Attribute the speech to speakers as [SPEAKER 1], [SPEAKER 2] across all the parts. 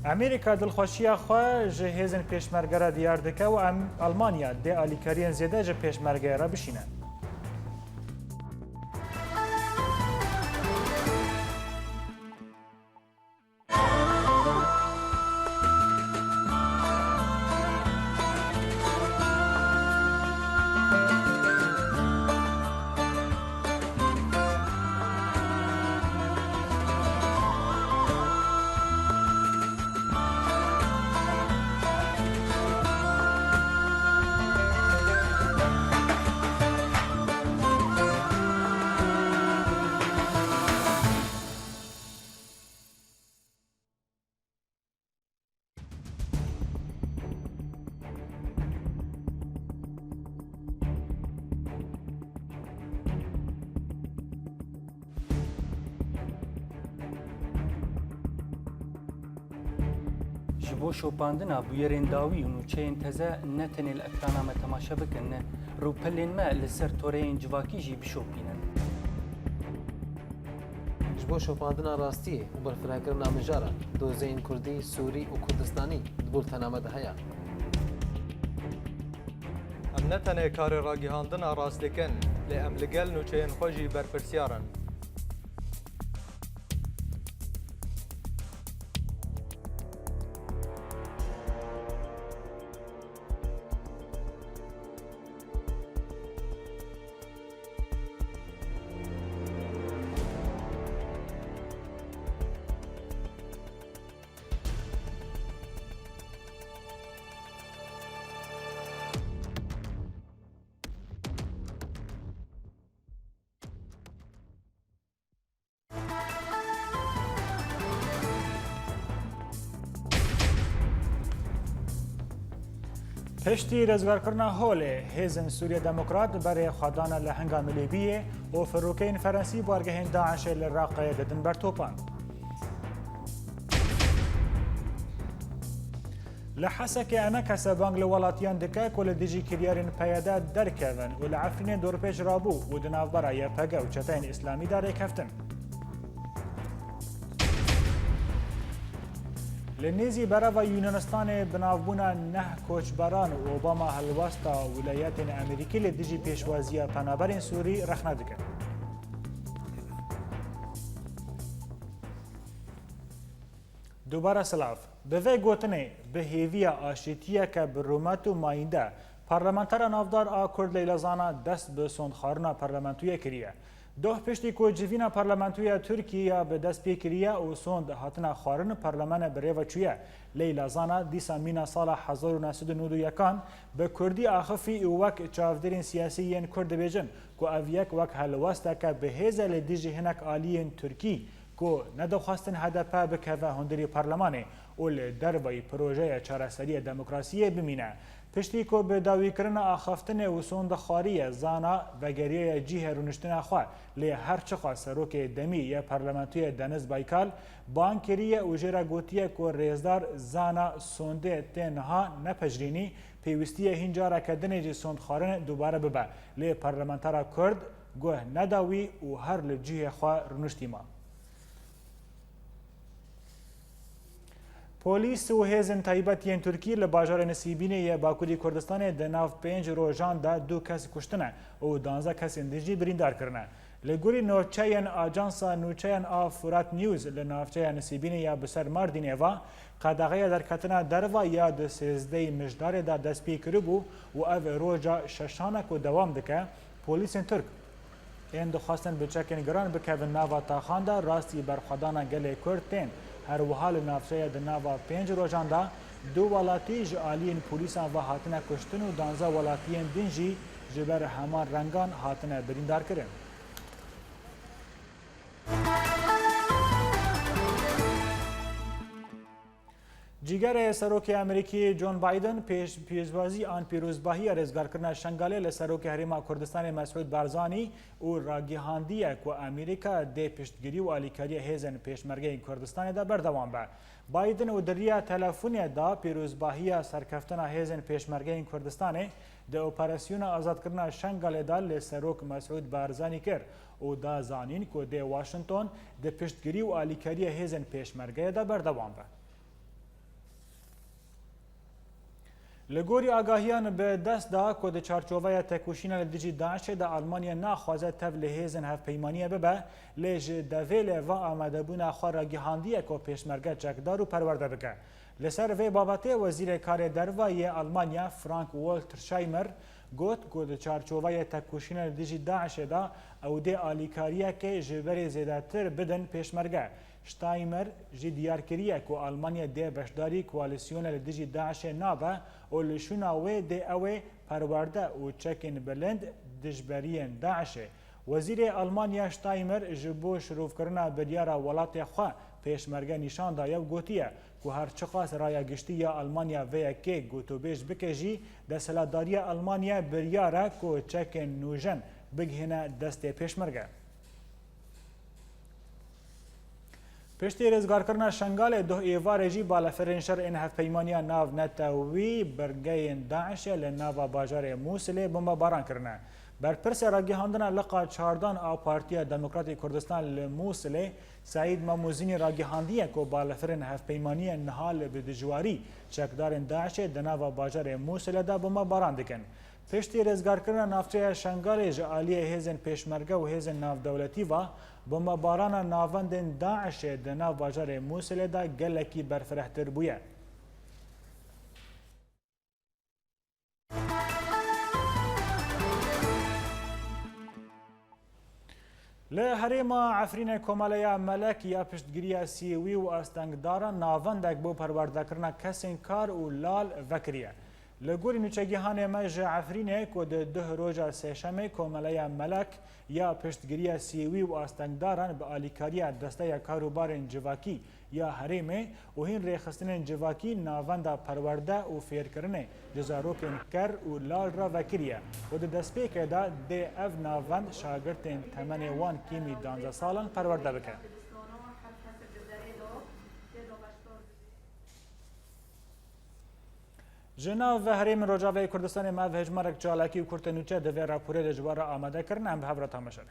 [SPEAKER 1] امریکا دلخوشیه خو جه هیزن پیشمرگه دیار دکه و المانیا ده آلیکاریان زیده جه پیشمرگه را بشینه.
[SPEAKER 2] جبو شوپاندنا بویرین داوی و نوچهین تزه نتن الاکرانا ما تماشا بکن رو پلین ما لسر تورین جواکی جی بشوپینن.
[SPEAKER 3] جبو شوپاندنا راستیه و برفراکرنا مجارا دوزین کردی، سوری و کردستانی دبول تنامه هیا.
[SPEAKER 4] ام نتنه کار راگیهاندنا راستکن لی ام لگل نوچهین خوشی برپرسیارن.
[SPEAKER 1] پشتی رزگارکرنا هوله هیزن سوریه دموکرات برای خدانا لهنگام لیبیه و فروکین فرانسی بارگهین داعش لراقه ددن بر توپان. لحسك أنا كسبان لولاتيان دكا كل ديجي كريارين بيادات دركفن ولعفرين دور بيج رابو ودناف برايا بقا وشتين إسلامي داري كفتن. لنيزي برافا يونانستان بنافبونا نه كوچبران وأوباما هالواسطة ولايات أمريكي لديجي بيشوازيا بنابرين سوري رخنا دكا. دوباره سلاف به وی گوتنه به هیویا آشتیه که به رومت و ماینده پارلمانتر نافدار آ کرد لیلازانا دست به سندخارنا پارلمانتویه کریه. دوه پشتی که جوینا پارلمانتویه ترکیه به دست پی کریه و سند هاتنا خارن پارلمان بریو چویه. لیلازانا دیسا مینا سال 1991 به کردی آخفی اوک چافدرین سیاسیین کرد بیجن که اویک وک هلواسته که به هیزه لدیجی هنک آلیین ترکی که ندخواستن هدف بکوه هندری پارلمانه اول دروی پروژه چارەسەری دموکراسی بمینه پشتی که به داوی کردن آخفتن و سوند خاری زانا و گریه جیه رونشتن خواه لی هر چخوا سروک دمی یا پارلمانتوی دنز بایکال بانکریه و جرا گوتیه که ریزدار زانا سونده تنها نپجرینی پیوستی هنجارا کدن جی سوند خارن دوباره ببه لی پارلمانتارا کرد گوه نداوی و هر لجیه خواه رونشتی ما. پلیس و هیزن تایبەتیên تورکی li bajarê Nisîbînê yê Bakurî Kurdistanê di nav 5 rojan de 2 kes kuştine û 12 kesên din jî birîndar kirine. Li gorî navçeyên Ajansa Nûçeyên a Furat News li navçeya Nisîbînê ya bi ser Mardînê ve qedexeya derketina derva ya di 13 mijdarê de dest pê kiribû û ev roja şeşanek û dewam dike. Polîsên Türk ên dixwastin bi çekên giran bikevin nava taxan de rastî berxwedana gelê Kurd tên. هر وحال نافچه د ناوا 5 روزان دا دو ولاتی ج آلین پولیسان و هاتنه کشتن و 12 ولاتیان دین جی جبر همان رنگان هاتنه بریندار کردن. جیگر سروک امریکی جون بایدن پیشوازی آن پیروزباهی رزگار کردن شنگاله لسروک حریم کردستان مسعود بارزانی و راگیهاندیه که امریکا ده پشتگیری و آلیکاری هیزن پیشمرگه کردستان دا بردوام به. بایدن و دریا تلفونی دا پیروزباهی سرکفتن هیزن پیشمرگه کردستان ده اپراسیون آزاد کردن شنگاله دا لسروک مسعود بارزانی کرد و دا زانین که ده واشنطن ده پشتگیری و آلیکاری هیزن پیشمرگه دا بردوام به. لگوری آگاهیان به دست دا که د چارچوبه تکوشین لدیجی داعش دا آلمانیا ناخوازه تف لحیزن هف پیمانیه ببه لیج دویل و آمده بونا خواه را گیهاندیه که پیشمرگه چکدار و پرورده بکه. لسر وی بابته وزیر کار دروای آلمانیا فرانک والتر شایمر گوت که د چارچوبه تکوشین لدیجی داعش دا او ده آلیکاریه که جبر زیده تر بدن پیشمرگه. شتایمر جی دیار کریه که آلمانیا ده بشداری کوالیسیون لدیجی داعش نابه و لشونا وی ده اوه پرورده و چکن بلند دجبرین داعشه. وزیر آلمانیا شتایمر جبو شروف کرنا بریارا ولات خواه پیشمرگه نشان دایه و گوتیه که هر چخواست رای گشتی یا آلمانیا وی که گوتو بیش بکجی ده سلاداری آلمانیا بریاره که چکن نوژن بگهنه دست پیشمرگه. پشتی رزگارکرنا شنگال دو ایوار جی بالافرین شر این هف پیمانیا ناو نتاوی برگین داعش لناو باجار موسل بمبا باران کرنا. بر پرس راگیهاندنا لقا چاردان آو پارتیا دموکراتی کردستان لموسل سعید ماموزینی راگیهاندیه که بالافرین هف پیمانیا نهال بدجواری چکدار داعش دناو باجار موسل دا بمبا باران دکن. پشتی رزگارکرنا نافچه شنگال جعالی هیزن پیشمرگه و هیزن ناو دولتی و بمباران ناوندن داعش د ناو باجار موسل دا گلکی برفرهتر بویه. لحريما عفرين كوماليا ملك يا پشتگیری سیوی و استنگداران ناوندک بو پروردکرنا کسین کار و لال وکریه. لگوری نوچگیهان مج عفرینه که ده روژا سهشمه کومالیا ملک یا پشتگیری سیوی و آستنگداران به آلیکاری دسته کاروبار جواکی یا حریمه و هین ریخستن جواکی ناوند پرورده و فیر کرنه جزاروکن کر و لال را وکریه و ده دسپی که ده اف ناوند شاگرتین تمن وان کیمی 12 سالان پرورده بکن. جناو و هریم روجاوی کردستان ما و هجمارک جالکی و کرتنوچه دوی راپوره دجوار آماده کرن هم به هفرات هم شرک.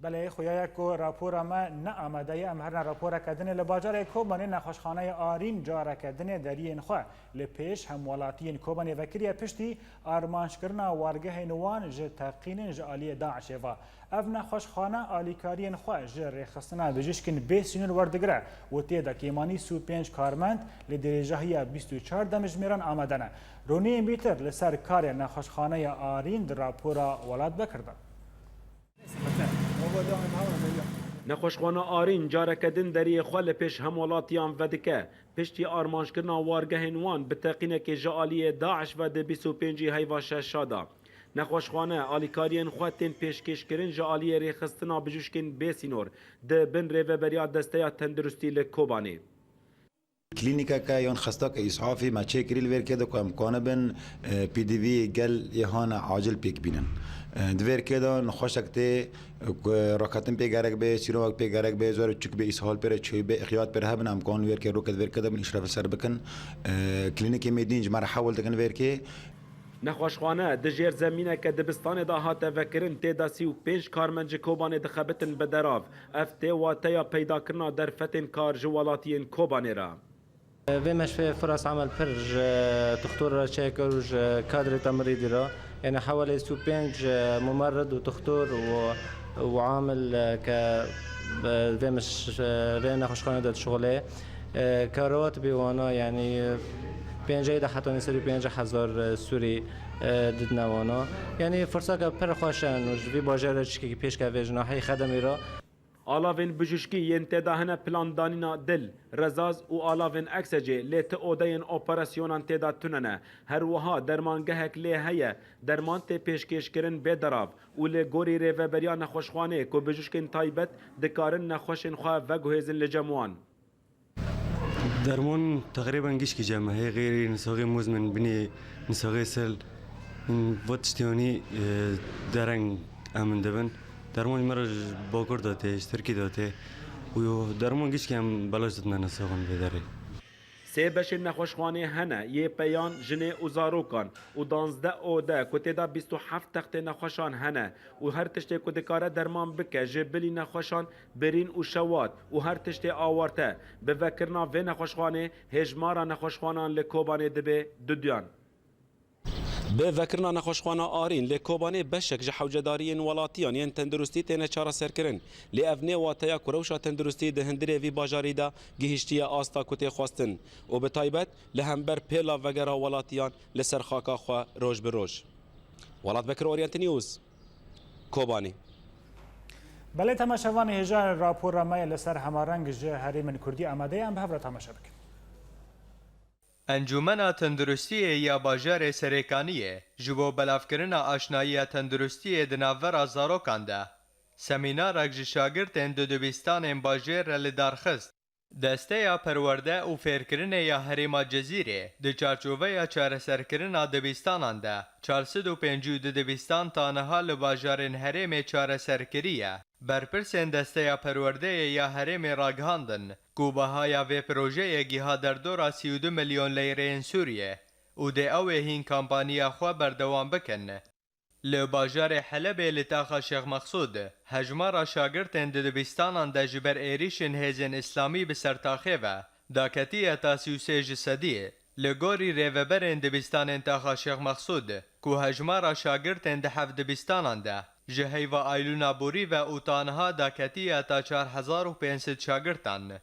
[SPEAKER 1] بله خویای کو راپور ما نه آماده ام هر راپور کردن لباجار کوبانی نخوشخانه آرین جار کردن درین خو لپیش همولاتین کوبانی وکریه پشتی آرمانش کرنا وارگه نوان ج تقین ج علی داعش و اف نخوشخانه آلیکارین خو ج رخصتنا بجشکن بیسینور وردگره و تیدا کیمانی 35 کارمند لدرجه 24 دمجمیران آماده نه رونی میتر لسر کار نخوشخانه آرین راپورا ولاد بکرده.
[SPEAKER 5] نخوشخانه آرین جارکدن دری خوال پیش همولاتیان ودکه پشتی آرمانش کرنا وارگه نوان به تقینه که جعالی داعش و ده 25 هیواش شادا. نخوشخانه آلیکارین خواتین پیشکش کرن جعالی ریخستنا بجوشکن بیسینور ده بن ریوه بریا دسته تندرستی لکوبانی.
[SPEAKER 6] کلینیکا که یان خسته که اسعافی ما چه کریل ور کده که امکانه بن پی دی وی گل یهان عاجل پیک بینن. دویر کده نخوشکته راکتن پیگرگ به سیروک پیگرگ به زور چک به اسهال پر چوی به اخیات پر هم امکان ویر که روکت ویر کده من اشراف سر بکن کلینیک میدینج مر حاول تکن ویر که
[SPEAKER 5] نخوشخانه دجیر زمینه که دبستان دا هاته وکرن تیدا 35 کارمنج کوبانه دخبتن بدراف افته و تیا پیدا کرنا در فتن کار جوالاتین کوبانه را.
[SPEAKER 7] ومش في فرص عمل برج دكتور شاكر كادر تمريضي را يعني حوالي 25 ممرض ودكتور وعامل ك ومش وين خوشخانه داد شغله كرواتبي وانا يعني 50 حتى نسبي 50,000 سوري ددنا وانا يعني فرصه كبر خوشن وجبي باجر چكي پیش که وجناحي خدمي را
[SPEAKER 5] آلاوین بجوشکی ینتداهنه پلان دانینا دل رزاز و آلاوین اکسجه لیت اودین اپراسیونان تدا توننه هر وها درمانگهک لی هیه درمان تی پیشکش کرن بدراو و لی گوری ریوه بریا نخوشخانه که بجوشکن تایبت دکارن نخوشن خواه و گوهزن لجموان
[SPEAKER 8] درمان تقریبا گیش کی جمعه هی غیری نساقی مزمن بینی نساقی سل واتشتیانی درنگ امن دبن درمان مرج باکر داده اشترکی داده و درمان گیش که هم بلاش دادن نساقم بداره
[SPEAKER 5] سه بش نخوشخانه هنه یه پیان جنه و زاروکان و 12 اوده کتی دا 27 تخت نخوشان هنه و هر تشتی کدکاره درمان بکه جبلی نخوشان برین و شوات و هر تشتی آورته به وکرنا و نخوشخانه هجمارا نخوشخانان لکوبانه دبه دودیان. به وکرنا نخوشخانه آرین لکوبانه بشک جحوجدارین ولاتیان ین تندرستی تینه چارا سرکرن لی افنه واتیا کروشا تندرستی دهندره وی باجاری دا گهشتی آستا کتی خواستن و به تایبت لهمبر پیلا وگرا ولاتیان لسر خاکا خوا روش به روش. ولات بکر اورینت نیوز کوبانی.
[SPEAKER 1] بله تماشاوان هجار راپور رمای لسر همارنگ جه هریمن کردی آماده ام به هفره تماشا بکن.
[SPEAKER 4] انجمن تندرستی یا باجار سرکانیه جبو بلافکرنا آشنایی تندرستی دناور زاروکان ده سمینار اگج شاگردن دبستان باجر لدارخست دسته یا پرورده و فیرکرنه یا حریم جزیره د چارچوبه یا چارەسەرکردنا دبستانان ده 450 دبستان تانها لباجارن حریم چارەسەرکریه برپرسن دسته یا پرورده یا حریم راگهاندن کوبهایا و پروژه گیها در دورا 32 میلیون لیره سوریه و ده اوه هین کامپانیا خوا بردوام بکن. لباجار حلب لتاخا شیخ مقصود هجمارا شاگردن دبستانان ده جبر ایریشن هیزن اسلامی بسرتاخه و داکتی تا 33 جسدیه لگوری ریوبرن دبستان تاخا شیخ مقصود کو هجمارا شاگردن ده هفت دبستانان ده جهی و آیلونا بوری و اوتانها داکتی تا 4500 شاگردان.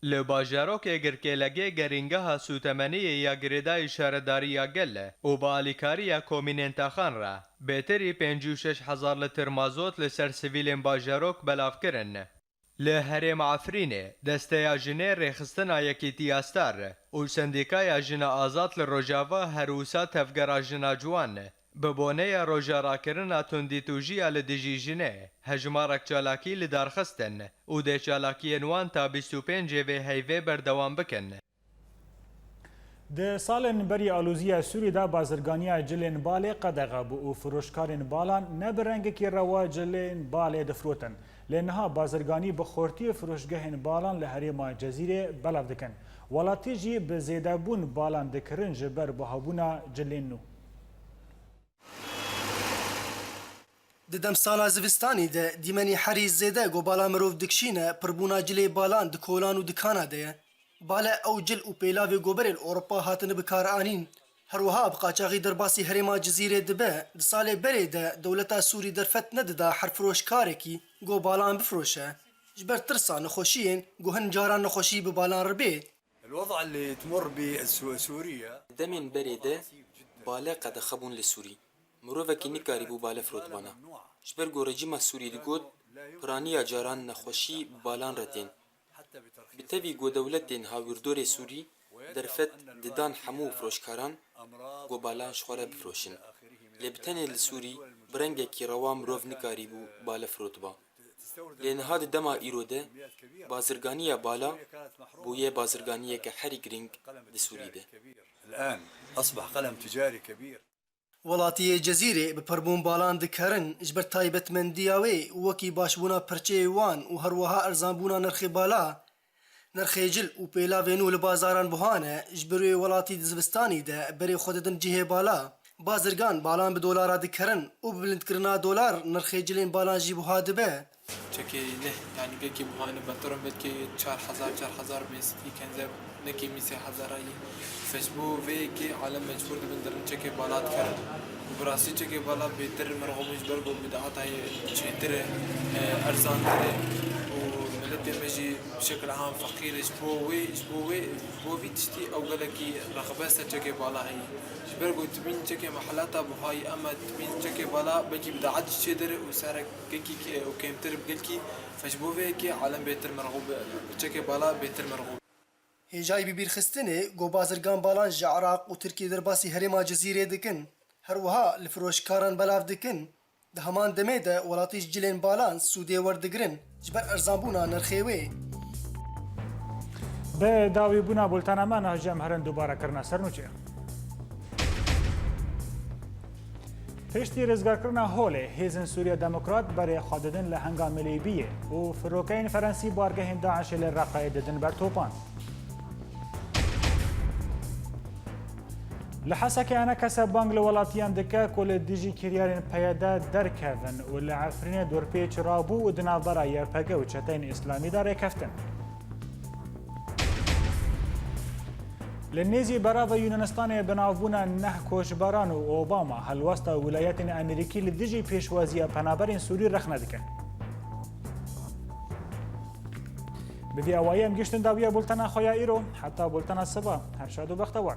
[SPEAKER 4] لباجارو که گرکلگه گرینگه ها سوتمنی یا گریدای شهرداری یا گله و با آلیکاری یا کومین انتخان را بهتری 56,000 لتر مازوت لسر سویلین باجاروک بلاف کرن. لحرم عفرینه دسته یا جنه رخستنا یکی تیاستار و سندیکای جنه آزاد لروجاوا هروسا تفگرا جنه جوان ببونه یا روژا راکرنا تندیتوژی لدیجی جنه هجمارک چالاکی لدارخستن و ده چالاکی نوان تا 25 و هیوه بردوام بکن.
[SPEAKER 1] د سالن بری آلوزی سوری دا بازرگانی جلین باله قدغه بو و فروشکارین بالان نبرنگ کی روا جلین باله دفروتن لانها بازرگانی بخورتی فروشگهین بالان لحریم جزیره بلف دکن ولاتی جی به زیده بون بالان دکرن جبر بهابونا جلین نو.
[SPEAKER 9] ددم سالا زوستانی ده دیمنی حریز زیده گو بالا مروف دکشینه پربونا جلی بالان دکولان و دکانا ده بالا او جل و پیلاوی گوبر الاوروپا هاتن بکار آنین هروها بقاچاقی درباسی هریما جزیره دبه ده سال بری ده دولتا سوری درفت نددا حرفروش کارکی گو بالان بفروشه جبر ترسا نخوشين جوهن جاران نخوشي ببالان ربي
[SPEAKER 10] الوضع اللي تمر به سوريا
[SPEAKER 11] دمن بريده بالا قد خبون لسوري مروفكي نكاري بو بالا فروتبانا جبر جو رجيما سوري دقود برانيا جاران نخوشي ببالان رتين بتبي جو دولتين هاوردور سوري درفت ددان حمو فروشكاران جو بالا شخوره بفروشن لبتن السوري برنگكي روام مروف نكاري بو بالا فروتبا لأن هذا دما إيروده بازرگانية بالا بويه بازرگانية كحري جرينج لسوري ده.
[SPEAKER 10] الآن أصبح قلم تجاري كبير.
[SPEAKER 9] ولاتي جزيرة بپربون بالان دكرن اجبر تايبت من دياوي وكي باشبونا پرچه وان و هروها ارزانبونا نرخي بالا نرخي جل و پیلا وينو لبازاران بوهانه اجبروي ولاتي دزبستاني ده بري خوددن جهه بالا بازرگان بالان بدولارا دكرن و ببلند کرنا دولار نرخي جلين بالان جي بوها دبه
[SPEAKER 12] چکی نه یعنی بکی مهانه بطرم بد که 4000 بیستی کنزه نکی میسه هزارایی فیسبوک وی که عالم مجبور دبندرن چکی بالات کرد براسی چکی بالا بهتر مرغومش برگو بدعات های چهتر ارزان تره و ملت مجی بشکل عام فقیر جبوی تشتی او گلکی رقبه سر چکی بالا هی برگو تبین چکی محلاتا بهای اما تبین چکی بالا بکی بدعات چه داره و سرک گکی و کمتر بگلکی فشبوه که عالم بهتر مرغوب چکی بالا بهتر مرغوب
[SPEAKER 9] هجای ببیر خستنه گو بازرگان بالان جا عراق و ترکی درباسی هریما جزیره دکن هروها لفروشکاران بلاف دکن ده همان دمه ده ولاتیش جلین بالان سوده وردگرن جبر ارزانبونا نرخیوه
[SPEAKER 1] به داوی بونا بولتانما نهجم هرن دوباره کرنا سرنوچه پشتی رزگار کرنا هوله هیزن سوریا دموکرات برای خاددن لهنگام لیبیه و فروکین فرانسی بارگه داعش لرقای ددن بر توپان لحسك أنا كسب بانج لولاتيان دكا كل ديجي كريارين بيادا در كيفن واللي عفرين دور بيتش رابو ودنافدار يربقا وشتين إسلامي دار كفتن للنيزي براف يونانستان بنافونا نه كوشبران وأوباما هالوسط ولايات أمريكي لديجي بيشوازية بنابرين سوري رخنا دكا بفي أوايام جشتن داوية بولتنا خويا إيرو حتى بولتنا الصبا هرشاد وبختوار